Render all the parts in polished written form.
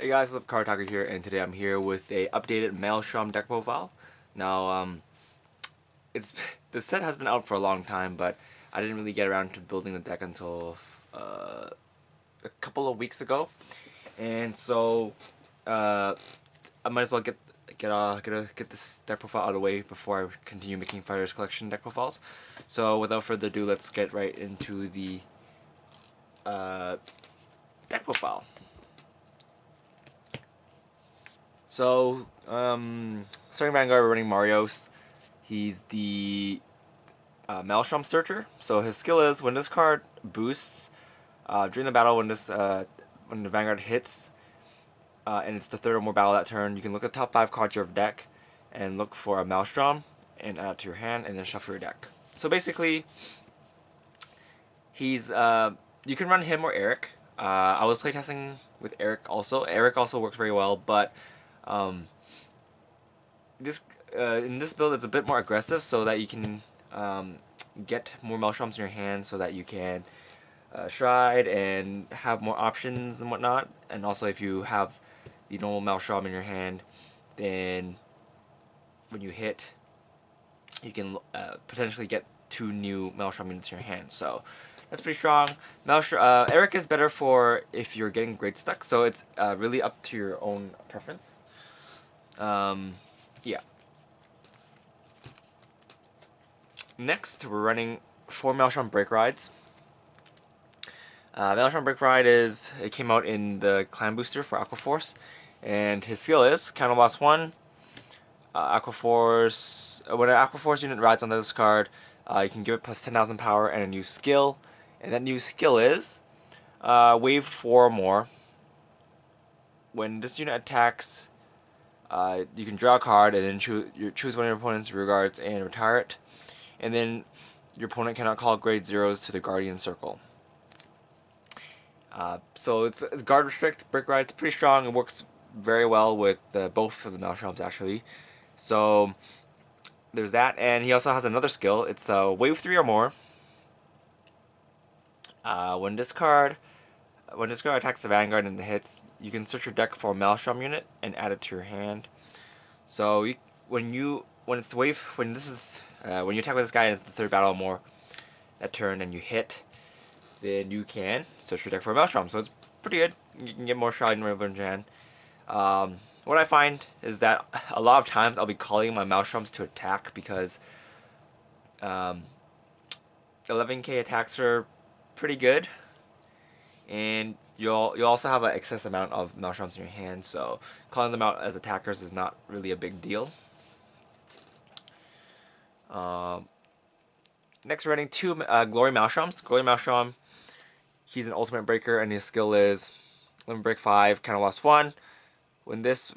Hey guys, what's up? Cardfight here, and today I'm here with a updated Maelstrom deck profile. Now, it's the set has been out for a long time, but I didn't really get around to building the deck until a couple of weeks ago, and so I might as well get this deck profile out of the way before I continue making Fighters Collection deck profiles. So without further ado, let's get right into the deck profile. So, starting Vanguard, we're running Marios. He's the Maelstrom Searcher. So his skill is when this card boosts during the battle, when the Vanguard hits, and it's the third or more battle that turn, you can look at the top 5 cards of your deck and look for a Maelstrom and add it to your hand, and then shuffle your deck. So basically, he's you can run him or Eric. I was playtesting with Eric also. Eric also works very well, but this in this build it's a bit more aggressive, so that you can get more Maelstroms in your hand, so that you can Stride and have more options and whatnot. And also, if you have the normal Maelstrom in your hand, then when you hit, you can potentially get 2 new Maelstrom units in your hand. So that's pretty strong. Eric is better for if you're getting grade stuck, so it's really up to your own preference. Yeah. Next, we're running 4 Maelstrom Break Rides. Maelstrom Break Ride it came out in the Clan Booster for Aquaforce, and his skill is Counter Blast 1. Aquaforce, when an Aquaforce unit rides onto this card, you can give it plus 10,000 power and a new skill, and that new skill is Wave 4 or more. When this unit attacks, you can draw a card and then choose one of your opponent's rear guards and retire it. And then your opponent cannot call grade zeros to the Guardian Circle. So it's guard restrict, break ride. It's pretty strong. It works very well with both of the Maelstroms actually. So there's that, and he also has another skill. It's wave 3 or more. When this card attacks the Vanguard and it hits, you can search your deck for a Maelstrom unit and add it to your hand. So when you attack with this guy and it's the 3rd battle or more that turn and you hit, then you can search your deck for a Maelstrom. So it's pretty good. You can get more Shroud in your hand. What I find is that a lot of times I'll be calling my Maelstroms to attack because 11k attacks are pretty good, and you'll also have an excess amount of Maelstroms in your hand, so calling them out as attackers is not really a big deal. Next, we're running 2 Glory Maelstroms. Glory Maelstrom, he's an ultimate breaker, and his skill is Limit Break 5, Counter Loss 1. When this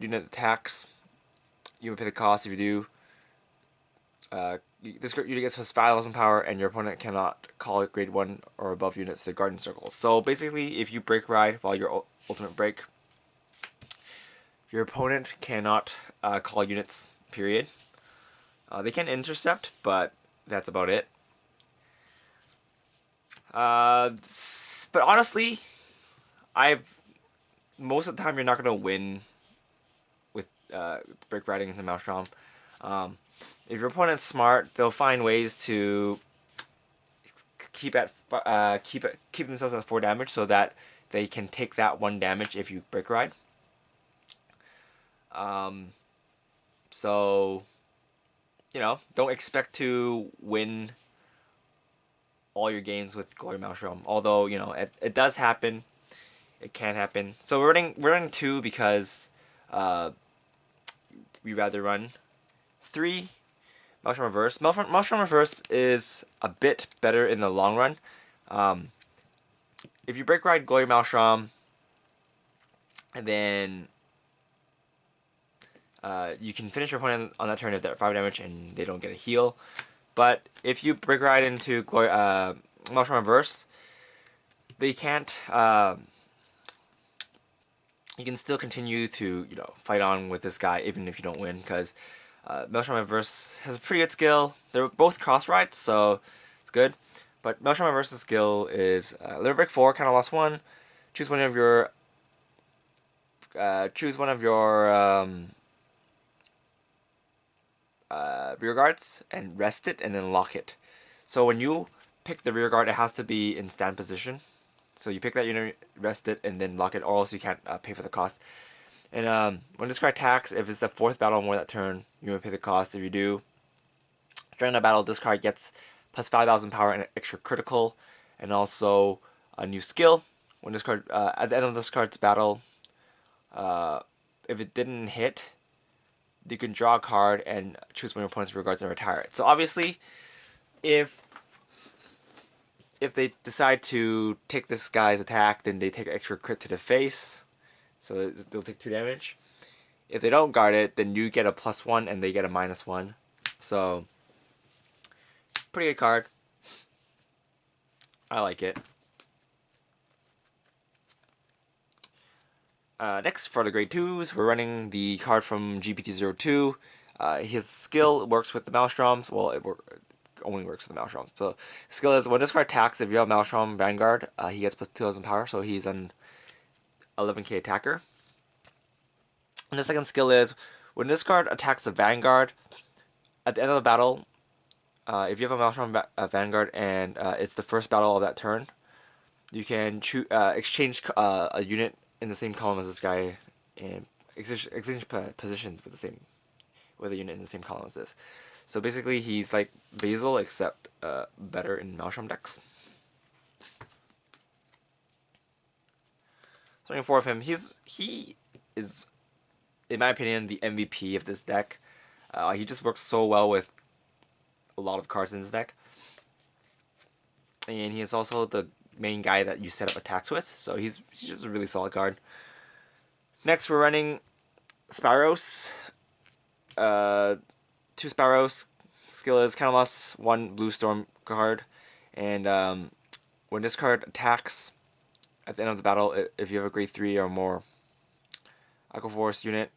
unit attacks, you may pay the cost. If you do, this unit gets plus 5,000 power, and your opponent cannot call grade 1 or above units to the Guardian Circle. So basically, if you break ride while your ultimate break, your opponent cannot call units, period. They can intercept, but that's about it. But honestly, most of the time you're not gonna win with break riding into Maelstrom. If your opponent's smart, they'll find ways to keep themselves at 4 damage, so that they can take that 1 damage if you break ride. So don't expect to win all your games with Glory Maelstrom. Although it does happen. It can happen. So we're running 2 because we rather run 3 Maelstrom Reverse. Maelstrom Reverse is a bit better in the long run. If you break ride Glory Maelstrom, and then you can finish your opponent on that turn if they're 5 damage and they don't get a heal. But if you break ride into Maelstrom Reverse, they can't. You can still continue to fight on with this guy even if you don't win, because Maelstrom Reverse has a pretty good skill. They're both cross rides, so it's good. But Maelstrom Reverse's skill is Limit Break 4, Counter Loss 1. Choose one of your choose one of your rear guards and rest it and then lock it. So when you pick the rear guard, it has to be in stand position. So you pick that unit, rest it, and then lock it, or else you can't pay for the cost. And when this card attacks, if it's the 4th battle or more that turn, you may pay the cost. If you do, during the battle, this card gets plus 5,000 power and an extra critical, and also a new skill. When this card, at the end of this card's battle, if it didn't hit, you can draw a card and choose one of your opponent's rear guards and retire it. So obviously, if they decide to take this guy's attack, then they take extra crit to the face, so they'll take 2 damage. If they don't guard it, then you get a +1 and they get a -1. So, pretty good card. I like it. Next, for the grade 2s, we're running the card from G-CB02. His skill works with the Maelstroms. Well, it only works with the Maelstrom. So, skill is when this card attacks, if you have Maelstrom Vanguard, he gets plus 2,000 power, so he's an 11k attacker. And the second skill is when this card attacks the Vanguard, at the end of the battle, if you have a Maelstrom Vanguard and it's the first battle of that turn, you can exchange a unit in the same column as this guy and exchange positions with a unit in the same column as this. So basically, he's like Basil except better in Maelstrom decks. Starting 4 of him, he is, in my opinion, the MVP of this deck. He just works so well with a lot of cards in his deck, and he is also the main guy that you set up attacks with. So he's just a really solid card. Next, we're running Sparrows. 2 Sparrows. Skill is counterloss 1 blue storm card, and when this card attacks at the end of the battle, if you have a grade 3 or more Aqua Force unit,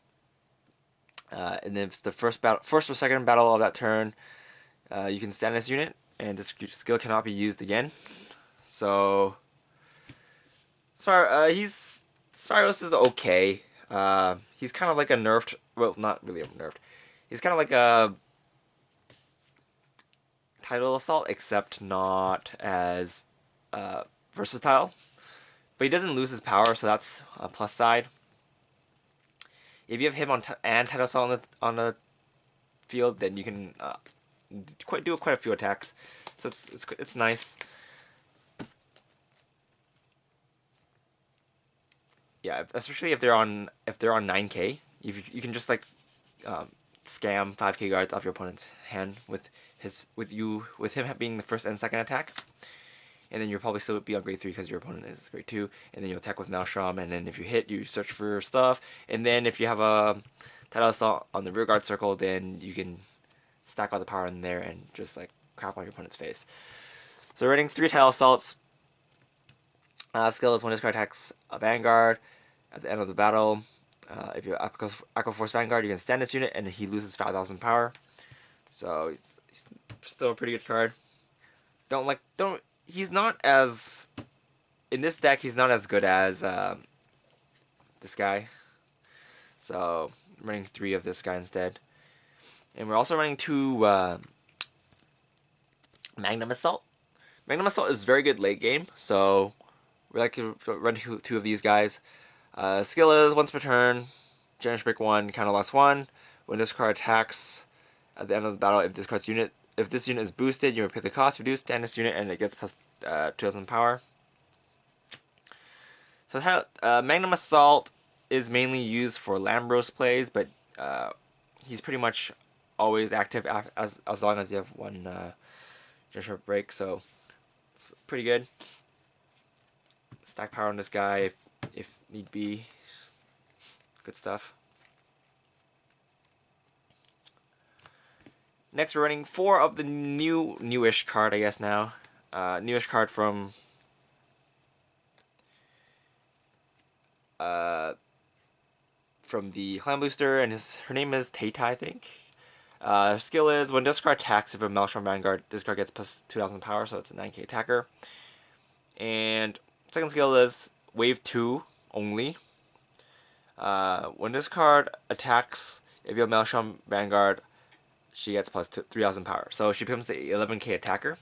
and if it's the first or second battle of that turn, you can stand this unit, and this skill cannot be used again. So, Sparrows is okay. He's kind of like a nerfed, well, not really a nerfed. He's kind of like a Tidal Assault, except not as versatile. But he doesn't lose his power, so that's a plus side. If you have him and Tidal Assault on the field, then you can do quite a few attacks. So it's nice. Yeah, especially if they're on 9k, you can just like scam 5k guards off your opponent's hand with him being the first and second attack, and then you'll probably still be on grade 3 because your opponent is grade 2, and then you'll attack with Maelstrom, and then if you hit, you search for stuff, and then if you have a Tidal Assault on the rear guard circle, then you can stack all the power in there and just like crap on your opponent's face. So we're running 3 Tidal Assaults. Skill is when this card attacks a Vanguard at the end of the battle. If you have Aqua Force Vanguard, you can stand this unit, and he loses 5,000 power. So he's still a pretty good card. He's not as, in this deck, he's not as good as this guy. So I'm running 3 of this guy instead. And we're also running 2 Magnum Assault. Magnum Assault is very good late game, so we like to run 2 of these guys. Skill is once per turn, Generous Break 1, counterloss 1. When this card attacks at the end of the battle, if this unit is boosted, you may pay the cost. If you do, stand this unit, and it gets plus 2,000 power. So Magnum Assault is mainly used for Lambros plays, but he's pretty much always active as long as you have 1 Generous Break, so it's pretty good. Stack power on this guy if need be. Good stuff. Next, we're running 4 of the newish card, I guess now. Newish card from the Clan Booster, and her name is Tata, I think. Skill is when this card attacks if a Maelstrom Vanguard, this card gets plus 2,000 power, so it's a 9k attacker. And second skill is Wave 2 only. When this card attacks, if you have Maelstrom Vanguard, she gets plus 3,000 power. So she becomes a 11k attacker.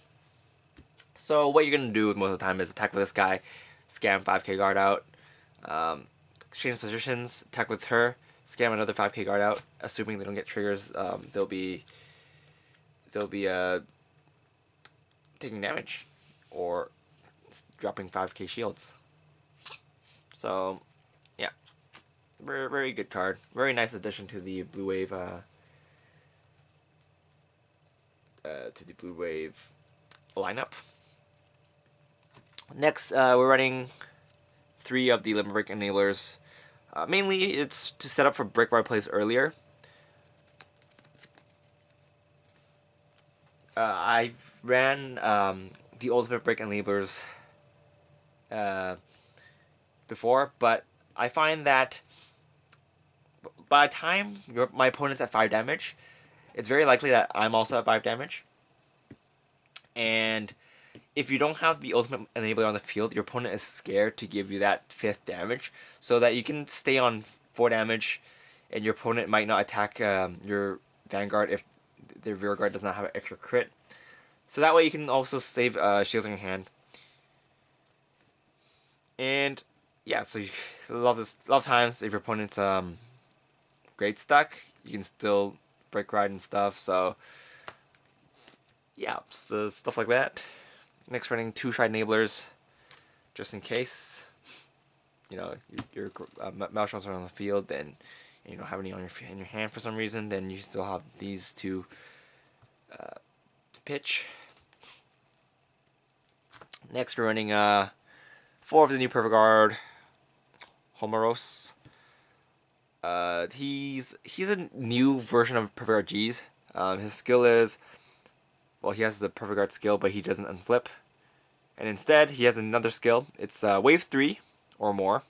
So what you're going to do most of the time is attack with this guy, scam 5k guard out, change positions, attack with her, scam another 5k guard out. Assuming they don't get triggers, they'll be taking damage or dropping 5k shields. So yeah, very, very good card. Very nice addition to the blue wave. Lineup. Next, we're running 3 of the Limit Break enablers. Mainly, it's to set up for break bar plays earlier. I've ran the Ultimate Break enablers before, but I find that by the time my opponent's at 5 damage, it's very likely that I'm also at 5 damage. And if you don't have the ultimate enabler on the field, your opponent is scared to give you that 5th damage, so that you can stay on 4 damage, and your opponent might not attack your Vanguard if their rear guard does not have an extra crit. So that way you can also save shields in your hand. And yeah, so you love this. A lot of times, if your opponent's great stuck, you can still break ride and stuff. So yeah, so stuff like that. Next, running 2 Shard enablers, just in case. You know, your Maelstroms are on the field, then and you don't have any on in your hand for some reason, then you still have these 2 to pitch. Next, we're running 4 of the new Perfect Guard, Homoros. He's a new version of Perfect Guard G's. His skill is, well, he has the Perfect Guard skill, but he doesn't unflip. And instead, he has another skill. It's wave 3 or more.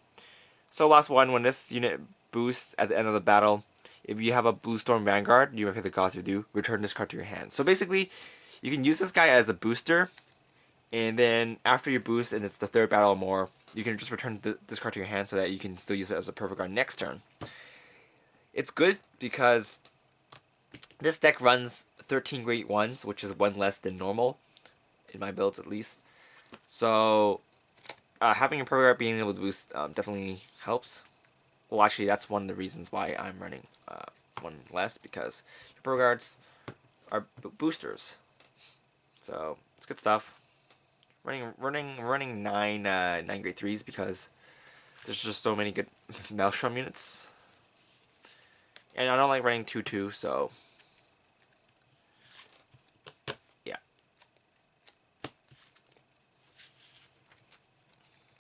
So last one, when this unit boosts at the end of the battle, if you have a Blue Storm Vanguard, you might pay the cost. If you do, return this card to your hand. So basically, you can use this guy as a booster, and then after you boost and it's the 3rd battle or more, you can just return this card to your hand so that you can still use it as a Perfect Guard next turn. It's good because this deck runs 13 Great Ones, which is 1 less than normal, in my builds at least. So having a Perfect Guard being able to boost definitely helps. Well, actually, that's one of the reasons why I'm running 1 less, because your Perfect Guards are boosters. So it's good stuff. Running 9 Grade 3s because there's just so many good Maelstrom units. And I don't like running 2-2, so yeah.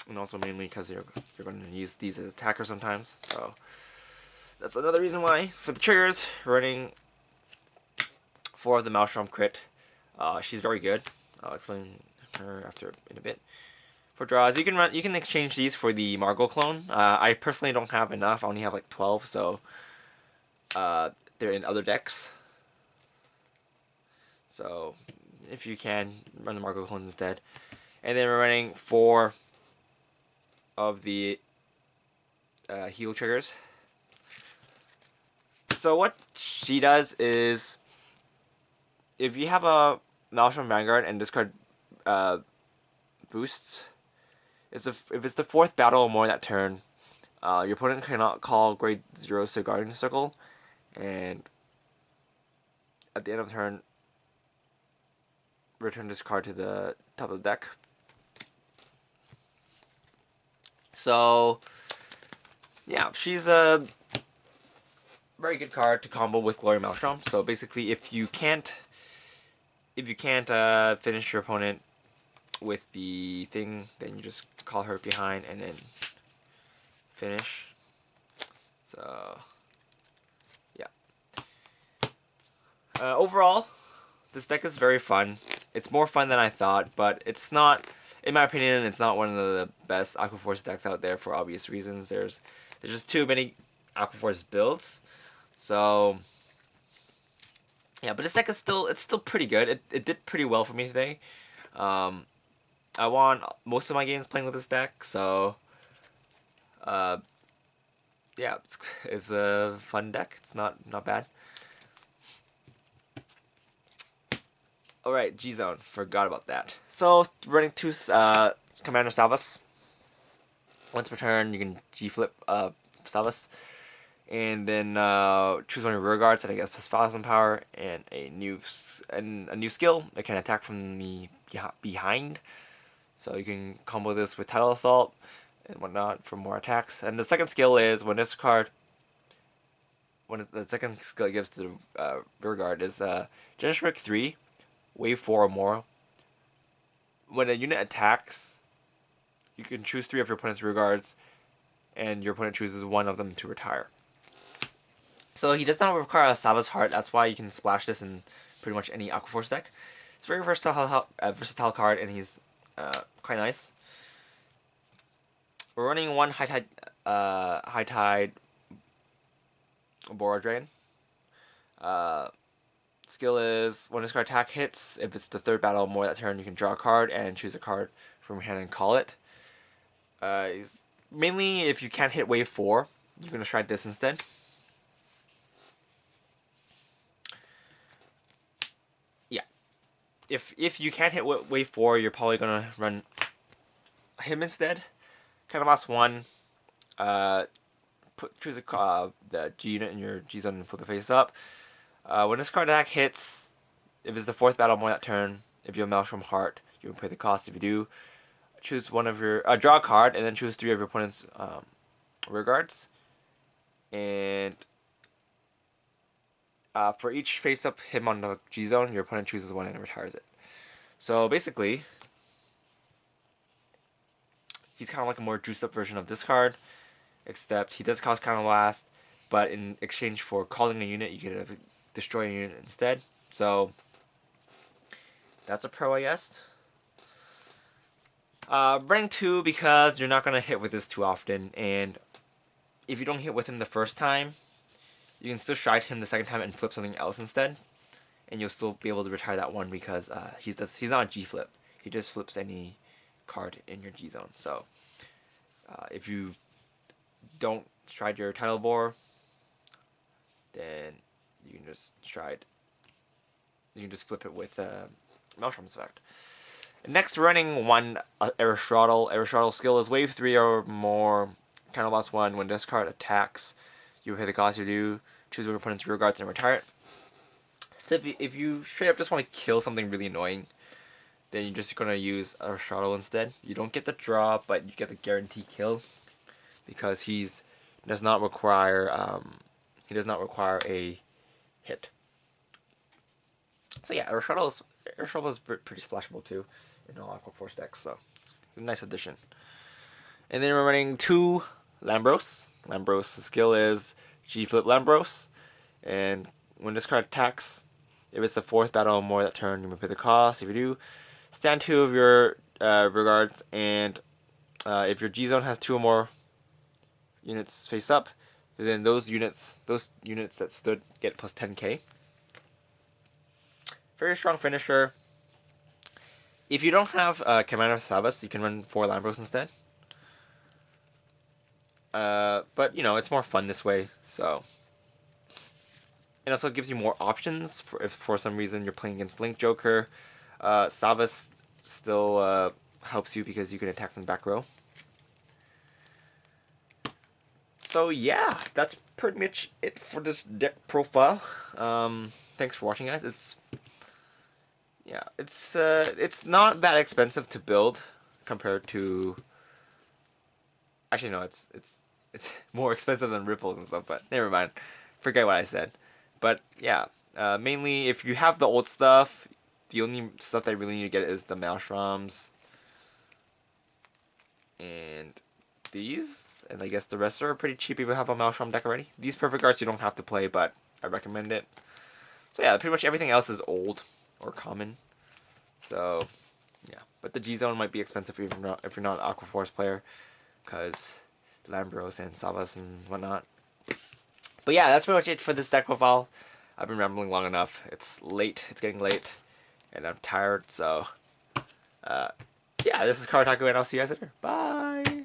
And also mainly because you're going to use these as attackers sometimes, so that's another reason why. For the triggers, running 4 of the Maelstrom crit. She's very good. I'll explain her after in a bit. For draws, you can exchange these for the Margot clone. I personally don't have enough. I only have like 12, so they're in other decks. So if you can, run the Margot clones instead. And then we're running 4 of the heal triggers. So what she does is, if you have a Maelstrom Vanguard and this card boosts, if it's the 4th battle or more that turn, your opponent cannot call grade 0s to Guardian Circle, and at the end of the turn, return this card to the top of the deck. So yeah, she's a very good card to combo with Glory Maelstrom. So basically, if you can't finish your opponent with the thing, then you just call her behind and then finish. So yeah. Overall, this deck is very fun. It's more fun than I thought, but it's not, in my opinion, it's not one of the best Aquaforce decks out there for obvious reasons. There's just too many Aquaforce builds. So yeah, but this deck is still pretty good. It did pretty well for me today. I won most of my games playing with this deck, so yeah, it's a fun deck. It's not bad. Alright, G-Zone. Forgot about that. So, running 2 Commander Salvus. Once per turn, you can G-flip Salvus. And then choose one of your rear guards and I guess plus 5,000 power and a new skill that can attack from the behind. So you can combo this with Tidal Assault and whatnot for more attacks. And the second skill is when the second skill it gives to the rear guard is Generation 3, wave 4 or more. When a unit attacks, you can choose 3 of your opponent's rear guards, and your opponent chooses 1 of them to retire. So he does not require a Salvus Heart, that's why you can splash this in pretty much any Aquaforce deck. It's a very versatile card, and he's quite nice. We're running 1 High Tide Bora Dragon. Skill is when this card attack hits, if it's the 3rd battle or more that turn, you can draw a card and choose a card from your hand and call it. Mainly if you can't hit wave 4, you're going to try this instead. If you can't hit wave 4, you're probably gonna run him instead. Kind of last 1. Choose the G unit in your G zone and flip it face up. When this card attack hits, if it's the 4th battle more that turn, if you have Maelstrom Heart, you can pay the cost. If you do, choose one of your draw a card and then choose 3 of your opponent's rear guards. And for each face-up him on the G-Zone, your opponent chooses 1 and retires it. So basically, he's kind of like a more juiced-up version of this card, except he does cost Counterblast, but in exchange for calling a unit, you get to destroy a unit instead. So that's a pro, I guess. Rank 2 because you're not going to hit with this too often, and if you don't hit with him the first time, you can still stride him the second time and flip something else instead, and you'll still be able to retire that one because he's not a G-flip. He just flips any card in your G-zone. So if you don't stride your Tidal Bore, then you can just stride. You can just flip it with Maelstrom's effect. Next, running 1 Aristotle. Aristotle skill is wave 3 or more. Kind of last 1. When this card attacks, you hit the cost you do, choose your opponent's rear guards and retire it. So if you straight up just want to kill something really annoying, then you're just going to use Aristotle instead. You don't get the draw, but you get the guarantee kill because he does not require a hit. So yeah, Aristotle is pretty splashable too in all Aquaforce decks, so it's a nice addition. And then we're running 2 Lambros. Lambros' skill is G-flip Lambros, and when this card attacks, if it's the 4th battle or more that turn, you may pay the cost. If you do, stand 2 of your rear guards, and if your G-zone has 2 or more units face up, then those units that stood get plus 10k. Very strong finisher. If you don't have Commander Salvus, you can run 4 Lambros instead. But you know, it's more fun this way, so. It also gives you more options if for some reason you're playing against Link Joker. Salvus still helps you because you can attack from the back row. So yeah, that's pretty much it for this deck profile. Thanks for watching, guys. It's not that expensive to build compared to. Actually, no, it's more expensive than Ripples and stuff. But never mind, forget what I said. But yeah, mainly if you have the old stuff, the only stuff that you really need to get is the Maelstroms and these, and I guess the rest are pretty cheap if you have a Maelstrom deck already. These perfect arts you don't have to play, but I recommend it. So yeah, pretty much everything else is old or common. So yeah, but the G-Zone might be expensive if you're not an Aquaforce player, because Lambros and Salvus and whatnot. But yeah, that's pretty much it for this deck profile. I've been rambling long enough. It's late. It's getting late, and I'm tired. So yeah, this is Cardfight, and I'll see you guys later. Bye.